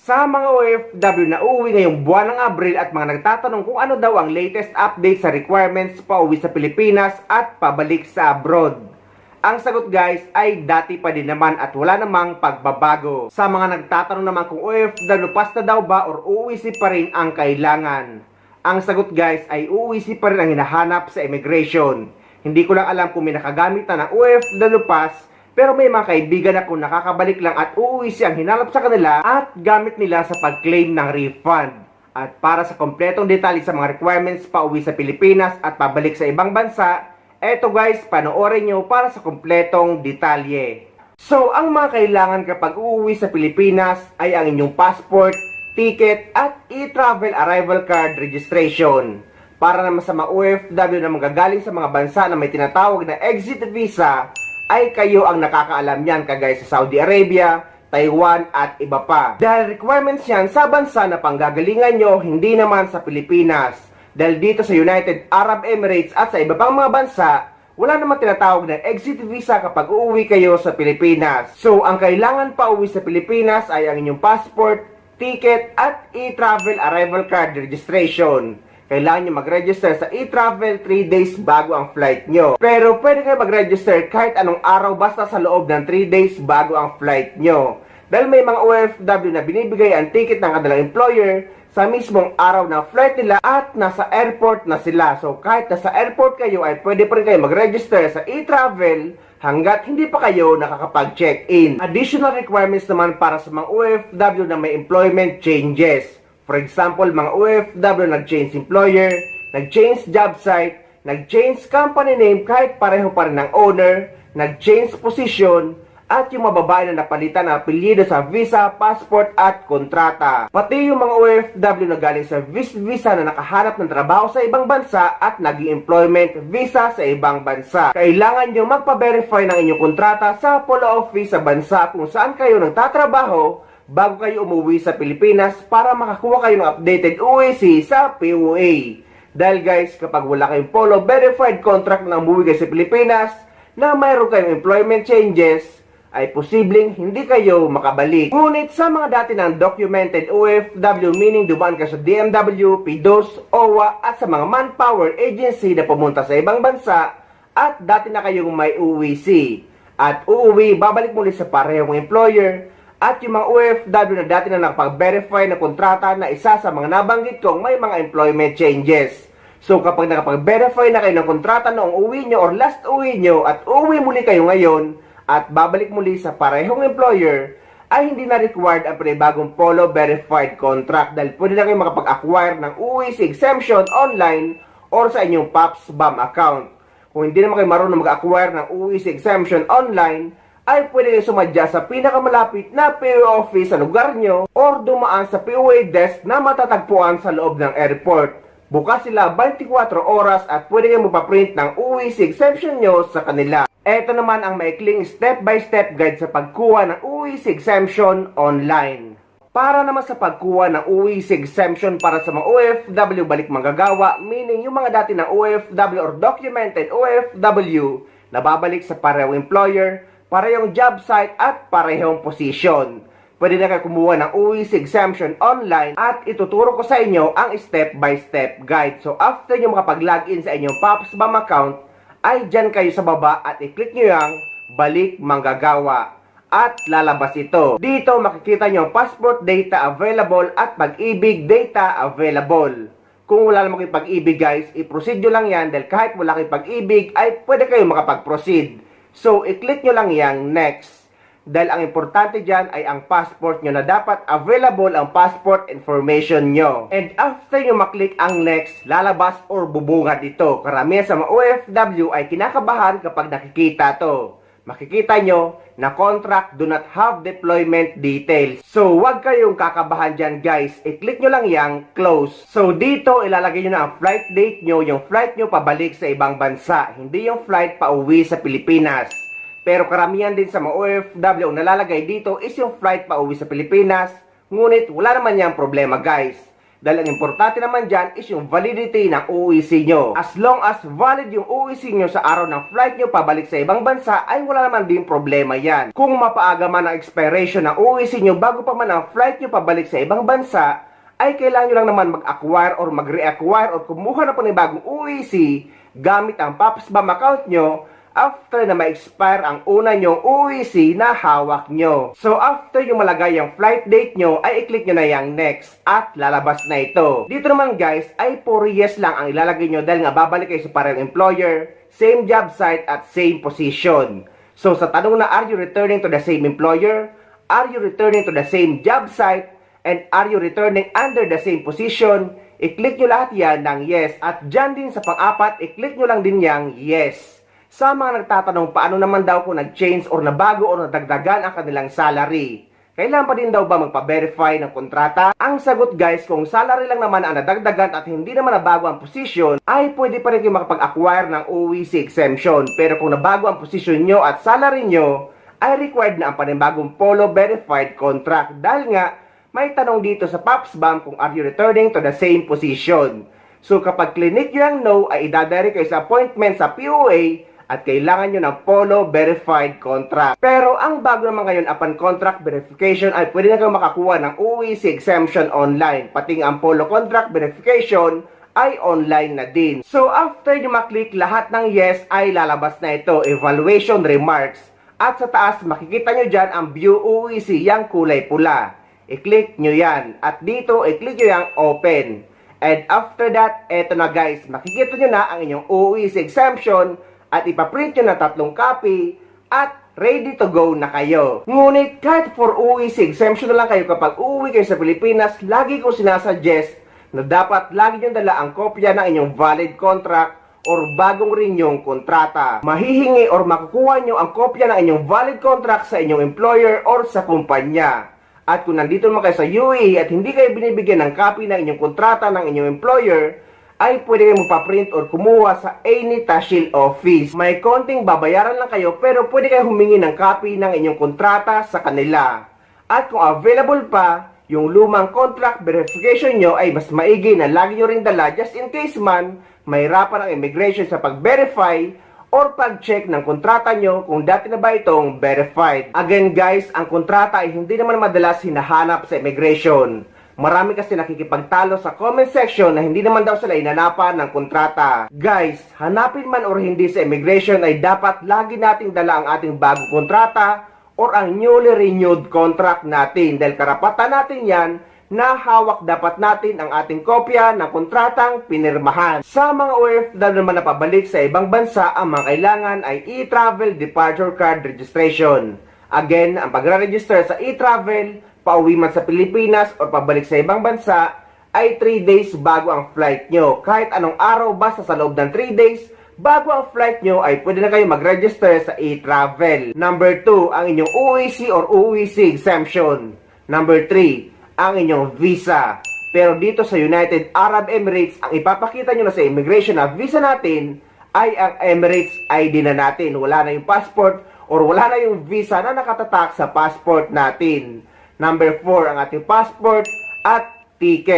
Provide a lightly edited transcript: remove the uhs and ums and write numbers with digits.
Sa mga OFW na uuwi ngayong buwan ng Abril at mga nagtatanong kung ano daw ang latest update sa requirements pauwi sa Pilipinas at pabalik sa abroad. Ang sagot guys ay dati pa din naman at wala namang pagbabago. Sa mga nagtatanong naman kung OFW pass na daw ba or uuwi pa rin ang kailangan. Ang sagot guys ay uuwi pa rin ang hinahanap sa immigration. Hindi ko lang alam kung may nakagamit na ng OFW pass. Pero may mga kaibigan akong nakakabalik lang at uuwi siyang hinalap sa kanila at gamit nila sa pag-claim ng refund. At para sa kompletong detalye sa mga requirements pauwi sa Pilipinas at pabalik sa ibang bansa, eto guys, panoorin nyo para sa kompletong detalye. So, ang mga kailangan kapag uuwi sa Pilipinas ay ang inyong passport, ticket at e-travel arrival card registration. Para naman sa mga OFW na magagaling sa mga bansa na may tinatawag na exit visa, ay kayo ang nakakaalam yan kagaya sa Saudi Arabia, Taiwan at iba pa. Dahil requirements yan sa bansa na panggagalingan nyo, hindi naman sa Pilipinas. Dahil dito sa United Arab Emirates at sa iba pang mga bansa, wala namang tinatawag na exit visa kapag uuwi kayo sa Pilipinas. So, ang kailangan pa uwi sa Pilipinas ay ang inyong passport, ticket at e-travel arrival card registration. Kailangan nyo mag-register sa e-travel 3 days bago ang flight nyo. Pero pwede kayo mag-register kahit anong araw basta sa loob ng 3 days bago ang flight nyo. Dahil may mga OFW na binibigay ang ticket ng kanilang employer sa mismong araw ng flight nila at nasa airport na sila. So kahit nasa airport kayo ay pwede pa rin kayo mag-register sa e-travel hanggat hindi pa kayo nakakapag-check-in. Additional requirements naman para sa mga OFW na may employment changes. For example, mga OFW nag-change employer, nag-change job site, nag-change company name kahit pareho pa rin ng owner, nag-change position, at yung mga babae na napalitan ng apelyido sa visa, passport at kontrata. Pati yung mga OFW na galing sa visa na nakahanap ng trabaho sa ibang bansa at naging employment visa sa ibang bansa. Kailangan nyo magpa-verify ng inyong kontrata sa polo office sa bansa kung saan kayo nagtatrabaho bago kayo umuwi sa Pilipinas para makakuha kayo ng updated UAC sa POA. Dahil guys, kapag wala kayong polo verified contract na umuwi kayo sa Pilipinas na mayroon kayong employment changes, ay posibleng hindi kayo makabalik. Ngunit sa mga dati ng documented OFW, meaning dumaan ka sa DMW, PDOS, OWA at sa mga manpower agency na pumunta sa ibang bansa at dati na kayong may UAC at uuwi, babalik muli sa parehong employer. At yung mga OFW na dati na nakapag-verify na kontrata na isa sa mga nabanggit kong may mga employment changes. So kapag nakapag-verify na kayo ng kontrata noong uwi nyo or last uwi nyo at uwi muli kayo ngayon at babalik muli sa parehong employer, ay hindi na required ang panibagong polo verified contract dahil pwede na kayo makapag-acquire ng UWC exemption online or sa inyong PAPS BAM account. Kung hindi naman kayo marunong mag-acquire ng UWC exemption online, ay pwede kayo sumadya sa pinakamalapit na POA office sa lugar nyo or dumaan sa POA desk na matatagpuan sa loob ng airport. Bukas sila 24 oras at pwede kayo magpaprint ng UWC exemption nyo sa kanila. Ito naman ang maikling step-by-step guide sa pagkuha ng UWC exemption online. Para naman sa pagkuha ng UWC exemption para sa mga OFW balik manggagawa, meaning yung mga dati ng OFW or documented OFW na babalik sa parehong employer, parehong job site at parehong position. Pwede na kayo kumuha ng UWC exemption online at ituturo ko sa inyo ang step-by-step guide. So after nyo makapag-login sa inyong PAPS BAM account, ay dyan kayo sa baba at i-click nyo yung balik manggagawa. At lalabas ito. Dito makikita nyo ang passport data available at pag-ibig data available. Kung wala naman kayong pag-ibig guys, i-proceed nyo lang yan dahil kahit wala kayong pag-ibig ay pwede kayo makapag-proceed. So, i-click nyo lang yang next. Dahil ang importante dyan ay ang passport nyo na dapat available ang passport information nyo. And after nyo maklik ang next, lalabas or bubungad ito. Karamihan sa mga OFW ay kinakabahan kapag nakikita to. Makikita nyo na contract do not have deployment details. So, wag kayong kakabahan dyan guys. I-click nyo lang yang close. So, dito ilalagay nyo na ang flight date nyo, yung flight nyo pabalik sa ibang bansa. Hindi yung flight pa uwi sa Pilipinas. Pero karamihan din sa mga OFW ang nalalagay dito is yung flight pa uwi sa Pilipinas. Ngunit wala naman yang problema guys. Dahil ang importante naman dyan is yung validity ng UEC nyo. As long as valid yung UEC nyo sa araw ng flight nyo pabalik sa ibang bansa, ay wala naman din problema yan. Kung mapaaga man ang expiration ng UEC nyo bago pa man ang flight nyo pabalik sa ibang bansa, ay kailangan nyo lang naman mag-acquire or mag-reacquire or kumuha na po ng bagong UEC gamit ang PAPSBAM account nyo after na ma-expire ang una nyong UEC na hawak nyo. So after yung malagay yung flight date nyo, ay i-click nyo na yung next at lalabas na ito. Dito naman guys, ay puro yes lang ang ilalagay nyo dahil nga babalik kayo sa parehong employer, same job site at same position. So sa tanong na are you returning to the same employer, are you returning to the same job site, and are you returning under the same position, i-click nyo lahat yan ng yes. At dyan din sa pang-apat, i-click nyo lang din yung yes. Sa mga nagtatanong paano naman daw kung nag-change or nabago or nadagdagan ang kanilang salary, kailan pa din daw ba magpa-verify ng kontrata? Ang sagot guys, kung salary lang naman ang nadagdagan at hindi naman nabago ang position, ay pwede pa rin kayo makapag-acquire ng UEC exemption. Pero kung nabago ang position nyo at salary nyo, ay required na ang panibagong Polo verified contract. Dahil nga, may tanong dito sa PAPSBAM kung are you returning to the same position. So kapag clinic nyo ang no, ay idadirect kayo sa appointment sa POA at kailangan nyo ng Polo verified contract. Pero ang bago naman ngayon upon contract verification ay pwede na kayo makakuha ng UEC exemption online. Pati ang Polo contract verification ay online na din. So after nyo maklik lahat ng yes ay lalabas na ito, evaluation remarks. At sa taas makikita nyo dyan ang view UEC, yung kulay pula. I-click nyo yan. At dito, i-click nyo yung open. And after that, eto na guys, makikita nyo na ang inyong UEC exemption at ipaprint nyo na 3 copy at ready to go na kayo. Ngunit kahit for UEC exemption na lang kayo kapag uuwi kayo sa Pilipinas, lagi ko sinasuggest na dapat lagi nyo dala ang kopya ng inyong valid contract or bagong renew kontrata. Mahihingi or makukuha nyo ang kopya ng inyong valid contract sa inyong employer or sa kumpanya. At kung nandito naman kayo sa UAE at hindi kayo binibigyan ng copy ng inyong kontrata ng inyong employer, ay pwede kayo magpa-print or kumuha sa any tahsil office. May konting babayaran lang kayo pero pwede kayo humingi ng copy ng inyong kontrata sa kanila. At kung available pa, yung lumang contract verification nyo ay mas maigi na lagi nyo rin dala just in case man mahirapan ang immigration sa pag-verify or pag-check ng kontrata nyo kung dati na ba itong verified. Again guys, ang kontrata ay hindi naman madalas hinahanap sa immigration. Marami kasi nakikipagtalo sa comment section na hindi naman daw sila inanapan ng kontrata. Guys, hanapin man or hindi sa immigration ay dapat lagi nating dala ang ating bagong kontrata or ang newly renewed contract natin. Dahil karapatan natin yan na hawak dapat natin ang ating kopya ng kontratang pinirmahan. Sa mga OFW naman na pabalik sa ibang bansa, ang mga kailangan ay e-travel departure card registration. Again, ang pagre-register sa e-travel, pauwi man sa Pilipinas o pabalik sa ibang bansa, ay 3 days bago ang flight nyo. Kahit anong araw basta sa loob ng 3 days, bago ang flight nyo ay pwede na kayo mag-register sa e-travel. Number 2, ang inyong UEC or UEC exemption. Number 3, ang inyong visa. Pero dito sa United Arab Emirates, ang ipapakita nyo na sa immigration na visa natin ay ang Emirates ID na natin. Wala na yung passport or wala na yung visa na nakatatak sa passport natin. Number 4, ang ating passport at ticket.